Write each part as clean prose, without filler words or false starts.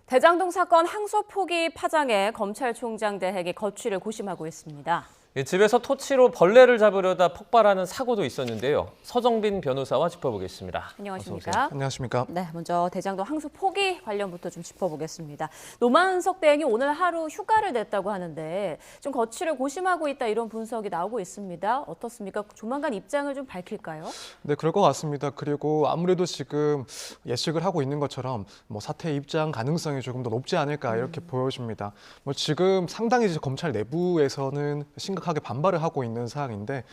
대장동 사건 항소 포기 파장에 검찰총장 대행이 거취를 고심하고 있습니다. 집에서 토치로 벌레를 잡으려다 폭발하는 사고도 있었는데요. 서정빈 변호사와 짚어보겠습니다. 안녕하십니까? 안녕하십니까? 네, 먼저 대장동 항소 포기 관련부터 좀 짚어보겠습니다. 노만석 대행이 오늘 하루 휴가를 냈다고 하는데 좀 거취를 고심하고 있다 이런 분석이 나오고 있습니다. 어떻습니까? 조만간 입장을 좀 밝힐까요? 네, 그럴 것 같습니다. 그리고 아무래도 지금 예측을 하고 있는 것처럼 사퇴 입장 가능성이 조금 더 높지 않을까 이렇게 보여집니다. 지금 상당히 이제 검찰 내부에서는 심각하게 반발을 하고 있는 사항인데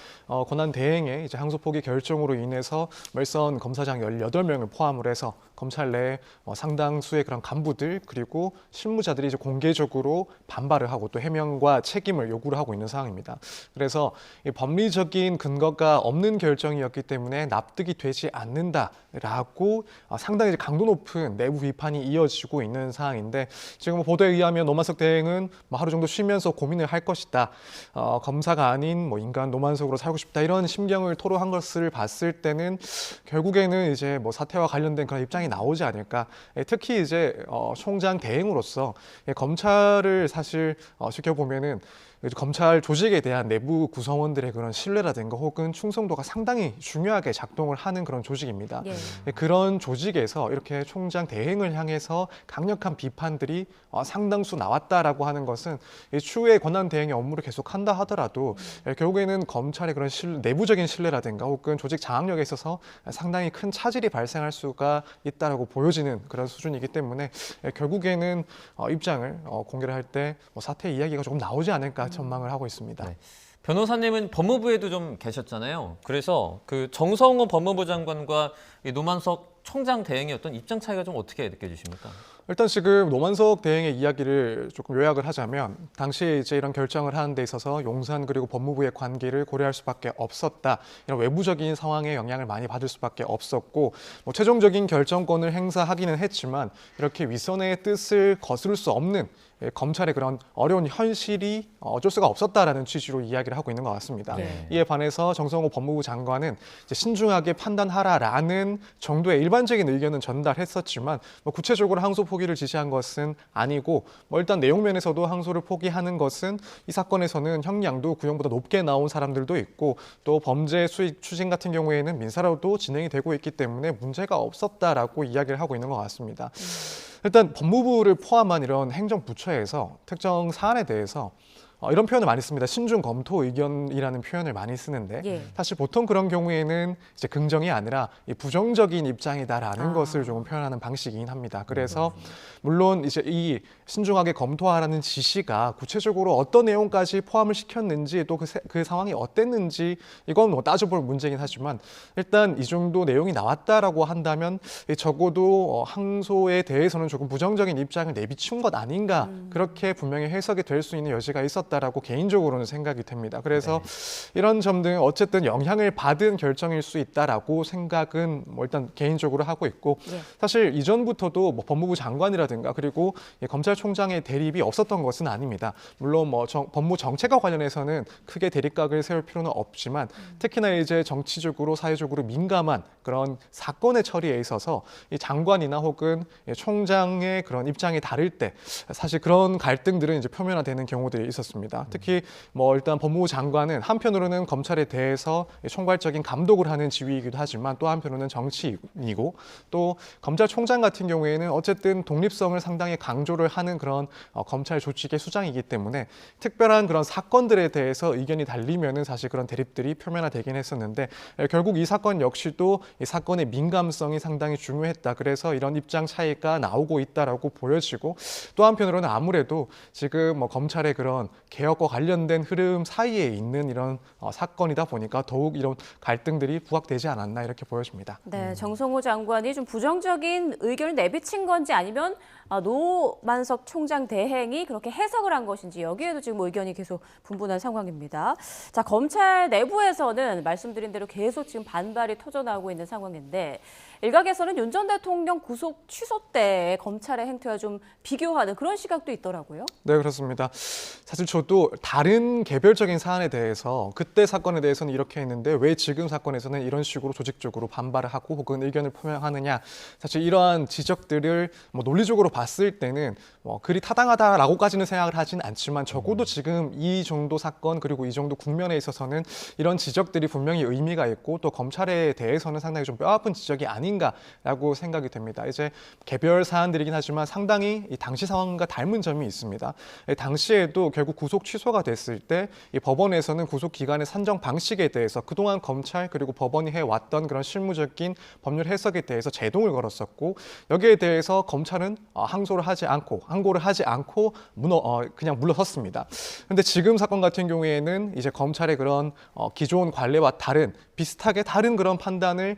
권한 대행의 이제 항소 포기 결정으로 인해서 멀선 검사장 18명을 포함을 해서 검찰 내 상당수의 그런 간부들 그리고 실무자들이 이제 공개적으로 반발을 하고 또 해명과 책임을 요구를 하고 있는 상황입니다. 그래서 이 법리적인 근거가 없는 결정이었기 때문에 납득이 되지 않는다라고 상당히 이제 강도 높은 내부 비판이 이어지고 있는 상황인데 지금 보도에 의하면 노만석 대행은 하루 정도 쉬면서 고민을 할 것이다. 검사가 아닌 인간 노만석으로 살고 싶다 이런 심경을 토로한 것을 봤을 때는 결국에는 이제 사태와 관련된 그런 입장이 나오지 않을까. 특히 이제 총장 대행으로서 검찰을 사실 지켜보면은 검찰 조직에 대한 내부 구성원들의 그런 신뢰라든가 혹은 충성도가 상당히 중요하게 작동을 하는 그런 조직입니다. 예. 그런 조직에서 이렇게 총장 대행을 향해서 강력한 비판들이 상당수 나왔다라고 하는 것은 추후에 권한 대행의 업무를 계속한다 하더라도 결국에는 검찰의 그런 내부적인 신뢰라든가 혹은 조직 장악력에 있어서 상당히 큰 차질이 발생할 수가 있다라고 보여지는 그런 수준이기 때문에 결국에는 입장을 공개를 할 때 사퇴 이야기가 조금 나오지 않을까 전망을 하고 있습니다. 네. 변호사님은 법무부에도 좀 계셨잖아요. 그래서 그 정성호 법무부 장관과 이 노만석 총장 대행의 어떤 입장 차이가 좀 어떻게 느껴지십니까? 일단 지금 노만석 대행의 이야기를 조금 요약을 하자면 당시에 이제 이런 결정을 하는 데 있어서 용산 그리고 법무부의 관계를 고려할 수밖에 없었다. 이런 외부적인 상황에 영향을 많이 받을 수밖에 없었고 최종적인 결정권을 행사하기는 했지만 이렇게 윗선의 뜻을 거스를 수 없는 검찰의 그런 어려운 현실이 어쩔 수가 없었다라는 취지로 이야기를 하고 있는 것 같습니다. 네. 이에 반해서 정성호 법무부 장관은 이제 신중하게 판단하라라는 정도의 일반적인 의견은 전달했었지만 구체적으로 항소 포기를 지시한 것은 아니고 일단 내용 면에서도 항소를 포기하는 것은 이 사건에서는 형량도 구형보다 높게 나온 사람들도 있고 또 범죄 수익 추진 같은 경우에는 민사로도 진행이 되고 있기 때문에 문제가 없었다라고 이야기를 하고 있는 것 같습니다. 일단 법무부를 포함한 이런 행정부처에서 특정 사안에 대해서 이런 표현을 많이 씁니다. 신중 검토 의견이라는 표현을 많이 쓰는데 사실 보통 그런 경우에는 이제 긍정이 아니라 부정적인 입장이다라는 것을 조금 표현하는 방식이긴 합니다. 그래서 물론 이제 이 신중하게 검토하라는 지시가 구체적으로 어떤 내용까지 포함을 시켰는지 또 그 상황이 어땠는지 이건 따져볼 문제긴 하지만 일단 이 정도 내용이 나왔다라고 한다면 적어도 항소에 대해서는 조금 부정적인 입장을 내비친 것 아닌가 그렇게 분명히 해석이 될 수 있는 여지가 있었다라고 개인적으로는 생각이 됩니다. 그래서 이런 점 등 어쨌든 영향을 받은 결정일 수 있다라고 생각은 일단 개인적으로 하고 있고 사실 이전부터도 법무부 장관이라든가 그리고 검찰총장의 대립이 없었던 것은 아닙니다. 물론 법무 정책과 관련해서는 크게 대립각을 세울 필요는 없지만 특히나 이제 정치적으로 사회적으로 민감한 그런 사건의 처리에 있어서 이 장관이나 혹은 총장의 그런 입장이 다를 때 사실 그런 갈등들은 이제 표면화되는 경우들이 있었습니다. 특히 일단 법무부 장관은 한편으로는 검찰에 대해서 총괄적인 감독을 하는 지위이기도 하지만 또 한편으로는 정치인이고 또 검찰총장 같은 경우에는 어쨌든 독립성을 상당히 강조를 하는 그런 검찰 조직의 수장이기 때문에 특별한 그런 사건들에 대해서 의견이 달리면은 사실 그런 대립들이 표면화되긴 했었는데 결국 이 사건 역시도 이 사건의 민감성이 상당히 중요했다. 그래서 이런 입장 차이가 나오고 있다라고 보여지고 또 한편으로는 아무래도 지금 검찰의 그런 개혁과 관련된 흐름 사이에 있는 이런 사건이다 보니까 더욱 이런 갈등들이 부각되지 않았나 이렇게 보여집니다. 네, 정성호 장관이 좀 부정적인 의견을 내비친 건지 아니면 노만석 총장 대행이 그렇게 해석을 한 것인지 여기에도 지금 의견이 계속 분분한 상황입니다. 자, 검찰 내부에서는 말씀드린 대로 계속 지금 반발이 터져나오고 있는 상황인데 일각에서는 윤 전 대통령 구속 취소 때 검찰의 행태와 좀 비교하는 그런 시각도 있더라고요. 네, 그렇습니다. 사실 저도 다른 개별적인 사안에 대해서 그때 사건에 대해서는 이렇게 했는데 왜 지금 사건에서는 이런 식으로 조직적으로 반발을 하고 혹은 의견을 표명하느냐 사실 이러한 지적들을 논리적으로 봤을 때는 그리 타당하다라고까지는 생각을 하진 않지만 적어도 지금 이 정도 사건 그리고 이 정도 국면에 있어서는 이런 지적들이 분명히 의미가 있고 또 검찰에 대해서는 상당히 좀 뼈아픈 지적이 아닌가라고 생각이 됩니다. 이제 개별 사안들이긴 하지만 상당히 이 당시 상황과 닮은 점이 있습니다. 당시에도 결국 구속 취소가 됐을 때 이 법원에서는 구속 기간의 산정 방식에 대해서 그동안 검찰 그리고 법원이 해왔던 그런 실무적인 법률 해석에 대해서 제동을 걸었었고 여기에 대해서 검찰은 항고를 하지 않고 그냥 물러섰습니다. 그런데 지금 사건 같은 경우에는 이제 검찰의 그런 기존 관례와 비슷하게 다른 그런 판단을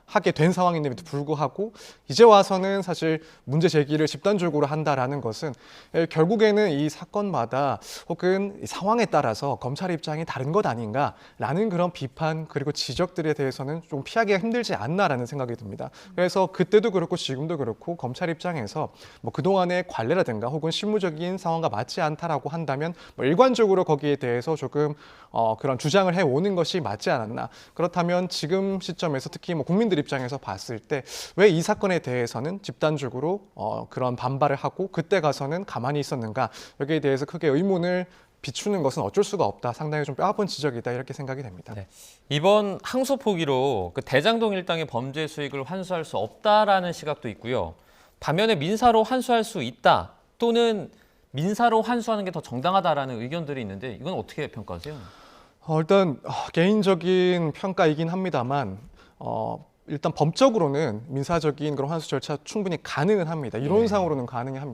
하게 된 상황임에도 불구하고 이제 와서는 사실 문제 제기를 집단적으로 한다라는 것은 결국에는 이 사건마다 혹은 상황에 따라서 검찰의 입장이 다른 것 아닌가라는 그런 비판 그리고 지적들에 대해서는 좀 피하기가 힘들지 않나라는 생각이 듭니다. 그래서 그때도 그렇고 지금도 그렇고 검찰 입장에서 그동안의 관례라든가 혹은 실무적인 상황과 맞지 않다라고 한다면 일관적으로 거기에 대해서 조금 그런 주장을 해오는 것이 맞지 않았나. 그렇다면 지금 시점에서 특히 국민들 입장에서 봤을 때 왜 이 사건에 대해서는 집단적으로 그런 반발을 하고 그때 가서는 가만히 있었는가. 여기에 대해서 크게 의문을 비추는 것은 어쩔 수가 없다. 상당히 좀 뼈아픈 지적이다. 이렇게 생각이 됩니다. 네. 이번 항소 포기로 그 대장동 일당의 범죄 수익을 환수할 수 없다라는 시각도 있고요. 반면에 민사로 환수할 수 있다 또는 민사로 환수하는 게 더 정당하다라는 의견들이 있는데 이건 어떻게 평가하세요? 일단 개인적인 평가이긴 합니다만 일단 법적으로는 민사적인 그런 환수 절차 충분히 가능은 합니다. 이론상으로는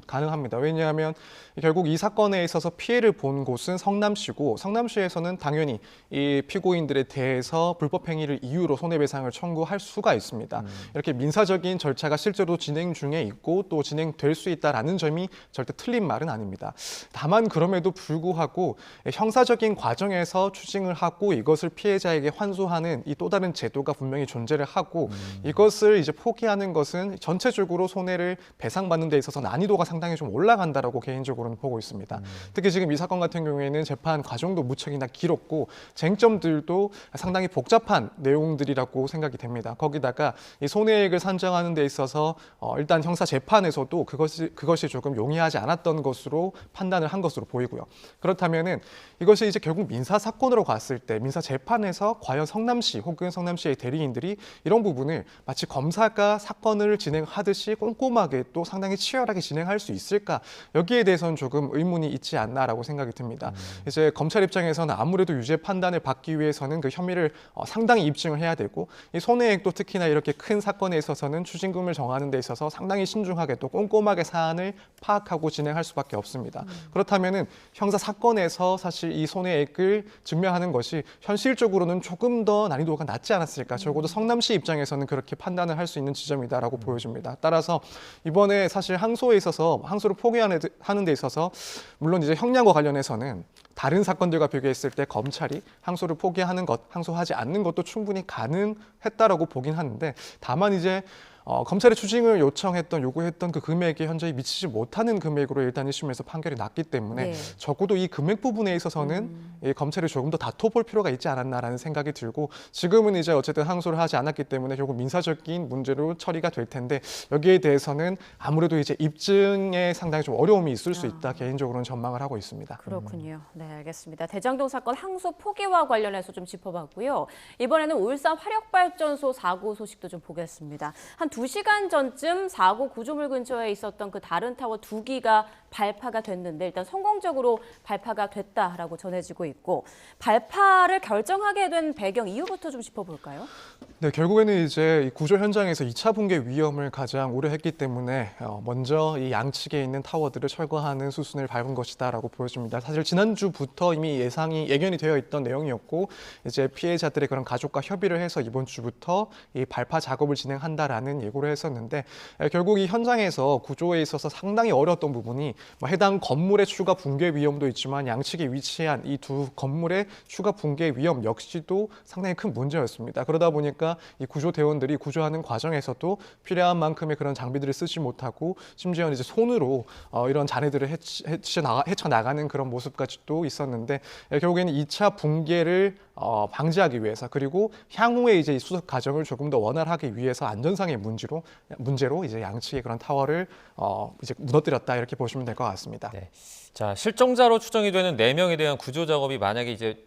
가능합니다. 왜냐하면 결국 이 사건에 있어서 피해를 본 곳은 성남시고 성남시에서는 당연히 이 피고인들에 대해서 불법 행위를 이유로 손해배상을 청구할 수가 있습니다. 이렇게 민사적인 절차가 실제로 진행 중에 있고 또 진행될 수 있다라는 점이 절대 틀린 말은 아닙니다. 다만 그럼에도 불구하고 형사적인 과정에서 추징을 하고 이것을 피해자에게 환수하는 이 또 다른 제도가 분명히 존재를 하고 이것을 이제 포기하는 것은 전체적으로 손해를 배상받는 데 있어서 난이도가 상당히 좀 올라간다라고 개인적으로는 보고 있습니다. 특히 지금 이 사건 같은 경우에는 재판 과정도 무척이나 길었고 쟁점들도 상당히 복잡한 내용들이라고 생각이 됩니다. 거기다가 이 손해액을 산정하는 데 있어서 일단 형사 재판에서도 그것이 조금 용이하지 않았던 것으로 판단을 한 것으로 보이고요. 그렇다면은 이것이 이제 결국 민사 사건으로 갔을 때 민사 재판에서 과연 성남시 혹은 성남시의 대리인들이 이런 부분을 마치 검사가 사건을 진행하듯이 꼼꼼하게 또 상당히 치열하게 진행할 수 있을까? 여기에 대해서는 조금 의문이 있지 않나라고 생각이 듭니다. 이제 검찰 입장에서는 아무래도 유죄 판단을 받기 위해서는 그 혐의를 상당히 입증을 해야 되고 이 손해액도 특히나 이렇게 큰 사건에 있어서는 추징금을 정하는 데 있어서 상당히 신중하게 또 꼼꼼하게 사안을 파악하고 진행할 수밖에 없습니다. 그렇다면은 형사 사건에서 사실 이 손해액을 증명하는 것이 현실적으로는 조금 더 난이도가 낮지 않았을까? 적어도 성남시 입장에서는 그렇게 판단을 할 수 있는 지점이다라고 보여집니다. 따라서 이번에 사실 항소를 포기하는 데 있어서 물론 이제 형량과 관련해서는 다른 사건들과 비교했을 때 검찰이 항소를 포기하는 것, 항소하지 않는 것도 충분히 가능했다라고 보긴 하는데 다만 이제 검찰의 추징을 요구했던 그 금액이 현저히 미치지 못하는 금액으로 일단 1심에서 판결이 났기 때문에 적어도 이 금액 부분에 있어서는 이 검찰이 조금 더 다퉈볼 필요가 있지 않았나라는 생각이 들고 지금은 이제 어쨌든 항소를 하지 않았기 때문에 결국 민사적인 문제로 처리가 될 텐데 여기에 대해서는 아무래도 이제 입증에 상당히 좀 어려움이 있을 수 있다 개인적으로는 전망을 하고 있습니다. 그렇군요. 네, 알겠습니다. 대장동 사건 항소 포기와 관련해서 좀 짚어봤고요. 이번에는 울산 화력발전소 사고 소식도 좀 보겠습니다. 한 2시간 전쯤 사고 구조물 근처에 있었던 그 다른 타워 2기가 발파가 됐는데 일단 성공적으로 발파가 됐다라고 전해지고 있고 발파를 결정하게 된 배경 이유부터 좀 짚어볼까요? 네, 결국에는 이제 이 구조 현장에서 2차 붕괴 위험을 가장 우려했기 때문에 먼저 이 양측에 있는 타워들을 철거하는 수순을 밟은 것이다라고 보여집니다. 사실 지난주부터 이미 예견이 되어 있던 내용이었고 이제 피해자들의 그런 가족과 협의를 해서 이번 주부터 이 발파 작업을 진행한다라는 예고를 했었는데 결국 이 현장에서 구조에 있어서 상당히 어려웠던 부분이 해당 건물의 추가 붕괴 위험도 있지만 양측에 위치한 이 두 건물의 추가 붕괴 위험 역시도 상당히 큰 문제였습니다. 그러다 보니까 이 구조대원들이 구조하는 과정에서도 필요한 만큼의 그런 장비들을 쓰지 못하고 심지어는 이제 손으로 이런 잔해들을 헤쳐나가는 그런 모습까지도 있었는데 결국에는 2차 붕괴를 방지하기 위해서 그리고 향후에 이제 이 수습 과정을 조금 더 원활하게 위해서 안전상의 문제로 이제 양측의 그런 타워를 이제 무너뜨렸다 이렇게 보시면 될 것 같습니다. 네. 자, 실종자로 추정이 되는 4명에 대한 구조 작업이 만약에 이제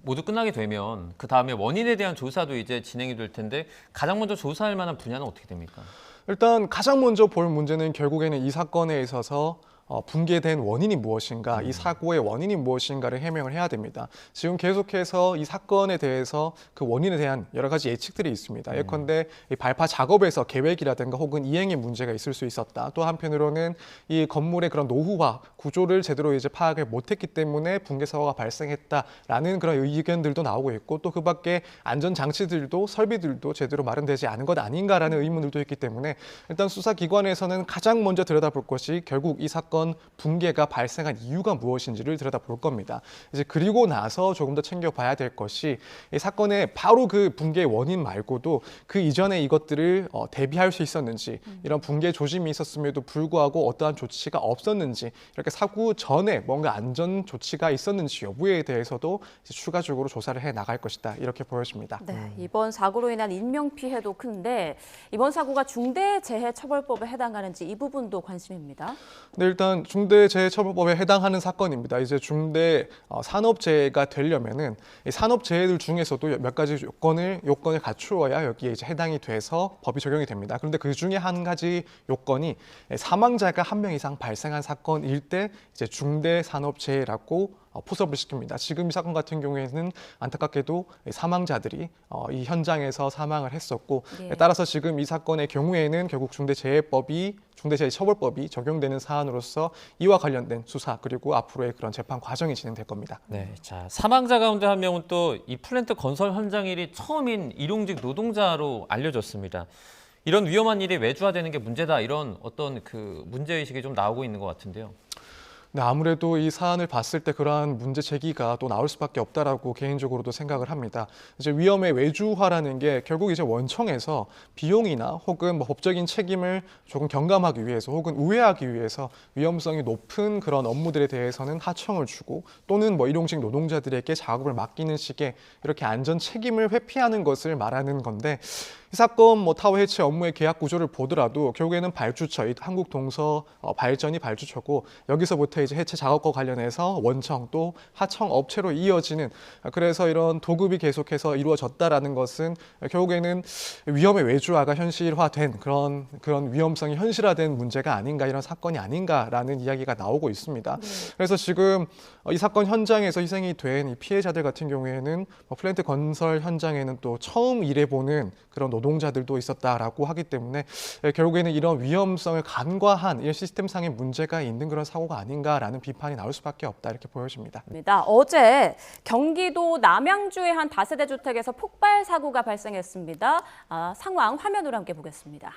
모두 끝나게 되면 그 다음에 원인에 대한 조사도 이제 진행이 될 텐데 가장 먼저 조사할 만한 분야는 어떻게 됩니까? 일단 가장 먼저 볼 문제는 결국에는 이 사건에 있어서 붕괴된 원인이 무엇인가, 이 사고의 원인이 무엇인가를 해명을 해야 됩니다. 지금 계속해서 이 사건에 대해서 그 원인에 대한 여러 가지 예측들이 있습니다. 예컨대 이 발파 작업에서 계획이라든가 혹은 이행에 문제가 있을 수 있었다. 또 한편으로는 이 건물의 그런 노후화 구조를 제대로 이제 파악을 못했기 때문에 붕괴 사고가 발생했다라는 그런 의견들도 나오고 있고, 또 그밖에 안전 장치들도 설비들도 제대로 마련되지 않은 것 아닌가라는 의문들도 있기 때문에 일단 수사기관에서는 가장 먼저 들여다볼 것이 결국 이 사건 붕괴가 발생한 이유가 무엇인지를 들여다볼 겁니다. 이제 그리고 나서 조금 더 챙겨봐야 될 것이 이 사건의 바로 그 붕괴의 원인 말고도 그 이전에 이것들을 대비할 수 있었는지, 이런 붕괴 조짐이 있었음에도 불구하고 어떠한 조치가 없었는지, 이렇게 사고 전에 뭔가 안전 조치가 있었는지 여부에 대해서도 이제 추가적으로 조사를 해 나갈 것이다 이렇게 보여집니다. 네, 이번 사고로 인한 인명 피해도 큰데 이번 사고가 중대재해처벌법에 해당하는지 이 부분도 관심입니다. 네, 일단 중대재해처벌법에 해당하는 사건입니다. 이제 중대 산업재해가 되려면은 이 산업재해들 중에서도 몇 가지 요건을 갖추어야 여기에 이제 해당이 돼서 법이 적용이 됩니다. 그런데 그 중에 한 가지 요건이 사망자가 1명 이상 발생한 사건일 때 이제 중대산업재해라고 포섭을 시킵니다. 지금 이 사건 같은 경우에는 안타깝게도 사망자들이 이 현장에서 사망을 했었고, 예. 따라서 지금 이 사건의 경우에는 결국 중대재해처벌법이 적용되는 사안으로서 이와 관련된 수사 그리고 앞으로의 그런 재판 과정이 진행될 겁니다. 네, 자, 사망자 가운데 한 명은 또 이 플랜트 건설 현장 일이 처음인 일용직 노동자로 알려졌습니다. 이런 위험한 일이 외주화되는 게 문제다, 이런 어떤 그 문제의식이 좀 나오고 있는 것 같은데요. 네, 아무래도 이 사안을 봤을 때 그러한 문제 제기가 또 나올 수밖에 없다라고 개인적으로도 생각을 합니다. 이제 위험의 외주화라는 게 결국 이제 원청에서 비용이나 혹은 뭐 법적인 책임을 조금 경감하기 위해서 혹은 우회하기 위해서 위험성이 높은 그런 업무들에 대해서는 하청을 주고, 또는 뭐 일용직 노동자들에게 작업을 맡기는 식의 이렇게 안전 책임을 회피하는 것을 말하는 건데, 이 사건 뭐 타워 해체 업무의 계약 구조를 보더라도 결국에는 발주처, 이 한국동서 발전이 발주처고, 여기서부터 이제 해체 작업과 관련해서 원청 또 하청 업체로 이어지는, 그래서 이런 도급이 계속해서 이루어졌다라는 것은 결국에는 위험의 외주화가 현실화된 그런 위험성이 현실화된 문제가 아닌가, 이런 사건이 아닌가라는 이야기가 나오고 있습니다. 그래서 지금 이 사건 현장에서 희생이 된 이 피해자들 같은 경우에는 플랜트 건설 현장에는 또 처음 일해보는 그런 노동자들도 있었다라고 하기 때문에 결국에는 이런 위험성을 간과한 이런 시스템상의 문제가 있는 그런 사고가 아닌가라는 비판이 나올 수밖에 없다 이렇게 보여집니다. 어제 경기도 남양주의 한 다세대 주택에서 폭발 사고가 발생했습니다. 상황 화면으로 함께 보겠습니다.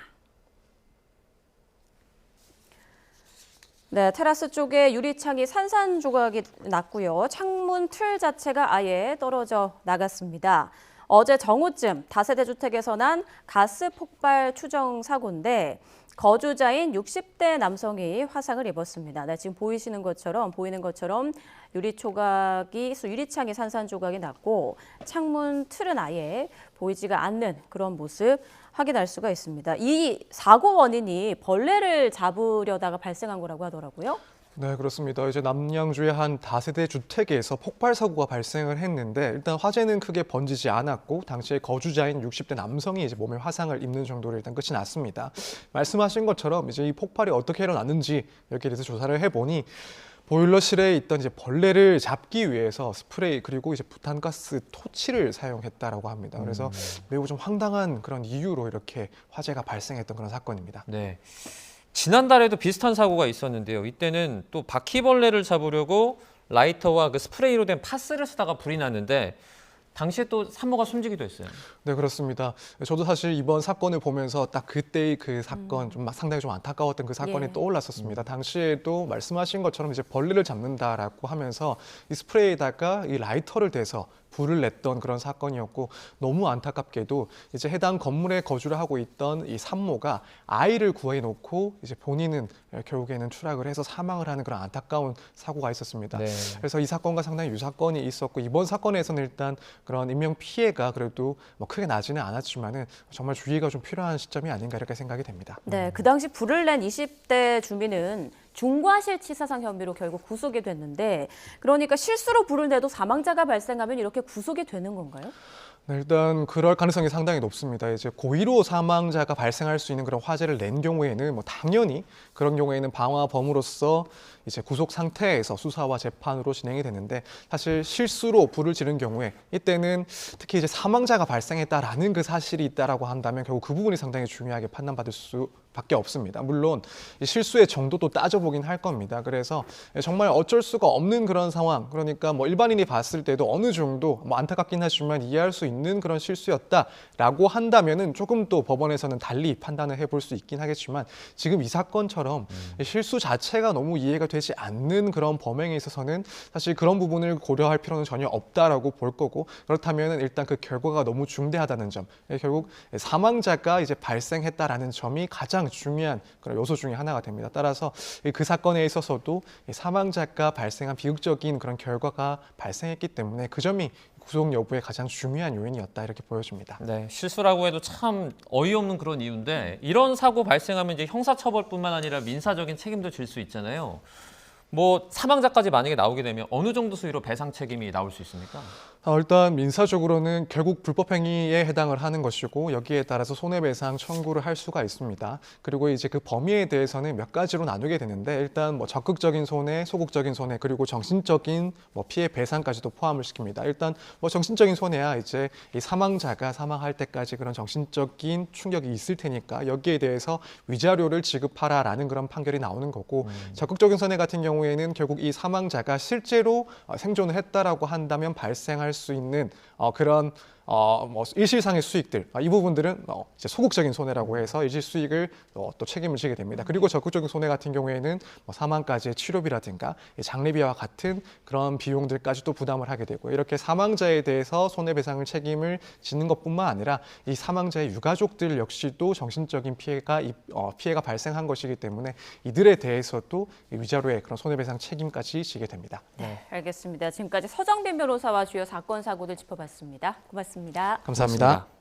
네, 테라스 쪽에 유리창이 산산조각이 났고요. 창문 틀 자체가 아예 떨어져 나갔습니다. 어제 정오쯤 다세대 주택에서 난 가스 폭발 추정 사고인데 거주자인 60대 남성이 화상을 입었습니다. 네, 지금 보이는 것처럼 유리창이 산산조각이 났고 창문 틀은 아예 보이지가 않는 그런 모습 확인할 수가 있습니다. 이 사고 원인이 벌레를 잡으려다가 발생한 거라고 하더라고요. 네, 그렇습니다. 이제 남양주의 한 다세대 주택에서 폭발 사고가 발생을 했는데, 일단 화재는 크게 번지지 않았고 당시에 거주자인 60대 남성이 이제 몸에 화상을 입는 정도로 일단 끝이 났습니다. 말씀하신 것처럼 이제 이 폭발이 어떻게 일어났는지 여기에 대해서 조사를 해보니, 보일러실에 있던 이제 벌레를 잡기 위해서 스프레이 그리고 이제 부탄가스 토치를 사용했다라고 합니다. 그래서 매우 좀 황당한 그런 이유로 이렇게 화재가 발생했던 그런 사건입니다. 네. 지난달에도 비슷한 사고가 있었는데요. 이때는 또 바퀴벌레를 잡으려고 라이터와 그 스프레이로 된 파스를 쓰다가 불이 났는데 당시에 또 산모가 숨지기도 했어요. 네, 그렇습니다. 저도 사실 이번 사건을 보면서 딱 그때의 그 사건 좀 상당히 좀 안타까웠던 그 사건이 예. 떠올랐었습니다. 당시에도 말씀하신 것처럼 이제 벌레를 잡는다라고 하면서 이 스프레이에다가 이 라이터를 대서 불을 냈던 그런 사건이었고 너무 안타깝게도 이제 해당 건물에 거주를 하고 있던 이 산모가 아이를 구해놓고 이제 본인은 결국에는 추락을 해서 사망을 하는 그런 안타까운 사고가 있었습니다. 네. 그래서 이 사건과 상당히 유사건이 있었고 이번 사건에서는 일단 그런 인명 피해가 그래도 뭐 크게 나지는 않았지만은 정말 주의가 좀 필요한 시점이 아닌가 이렇게 생각이 됩니다. 네, 그 당시 불을 낸 20대 주민은 중과실치사상 혐의로 결국 구속이 됐는데 그러니까 실수로 불을 내도 사망자가 발생하면 이렇게 구속이 되는 건가요? 네, 일단 그럴 가능성이 상당히 높습니다. 이제 고의로 사망자가 발생할 수 있는 그런 화재를 낸 경우에는 뭐 당연히 그런 경우에는 방화범으로서 이제 구속 상태에서 수사와 재판으로 진행이 되는데 사실 실수로 불을 지른 경우에 이때는 특히 이제 사망자가 발생했다라는 그 사실이 있다라고 한다면 결국 그 부분이 상당히 중요하게 판단받을 수밖에 없습니다. 물론 이 실수의 정도도 따져보긴 할 겁니다. 그래서 정말 어쩔 수가 없는 그런 상황, 그러니까 뭐 일반인이 봤을 때도 어느 정도 뭐 안타깝긴 하지만 이해할 수 있는 그런 실수였다라고 한다면은 조금 또 법원에서는 달리 판단을 해볼 수 있긴 하겠지만 지금 이 사건처럼 실수 자체가 너무 이해가 되지 않는 그런 범행에 있어서는 사실 그런 부분을 고려할 필요는 전혀 없다라고 볼 거고 그렇다면 일단 그 결과가 너무 중대하다는 점, 결국 사망자가 이제 발생했다라는 점이 가장 중요한 그런 요소 중에 하나가 됩니다. 따라서 그 사건에 있어서도 사망자가 발생한 비극적인 그런 결과가 발생했기 때문에 그 점이 구속 여부의 가장 중요한 요인이었다 이렇게 보여집니다. 네, 실수라고 해도 참 어이없는 그런 이유인데 이런 사고 발생하면 이제 형사처벌뿐만 아니라 민사적인 책임도 질 수 있잖아요. 뭐 사망자까지 만약에 나오게 되면 어느 정도 수위로 배상 책임이 나올 수 있습니까? 일단 민사적으로는 결국 불법행위에 해당을 하는 것이고 여기에 따라서 손해배상 청구를 할 수가 있습니다. 그리고 이제 그 범위에 대해서는 몇 가지로 나누게 되는데 일단 뭐 적극적인 손해, 소극적인 손해 그리고 정신적인 뭐 피해 배상까지도 포함을 시킵니다. 일단 뭐 정신적인 손해야 이제 이 사망자가 사망할 때까지 그런 정신적인 충격이 있을 테니까 여기에 대해서 위자료를 지급하라라는 그런 판결이 나오는 거고 적극적인 손해 같은 경우에는 결국 이 사망자가 실제로 생존을 했다라고 한다면 발생할 수 있는 그런 뭐 일시상의 수익들 이 부분들은 이제 소극적인 손해라고 해서 일시 수익을 또 책임을 지게 됩니다. 그리고 적극적인 손해 같은 경우에는 뭐 사망까지의 치료비라든가 장례비와 같은 그런 비용들까지 또 부담을 하게 되고 이렇게 사망자에 대해서 손해배상을 책임을 지는 것뿐만 아니라 이 사망자의 유가족들 역시도 정신적인 피해가 발생한 것이기 때문에 이들에 대해서도 이 위자료의 그런 손해배상 책임까지 지게 됩니다. 네, 알겠습니다. 지금까지 서정빈 변호사와 주요 사건 사고들 짚어봤습니다. 고맙습니다. 감사합니다.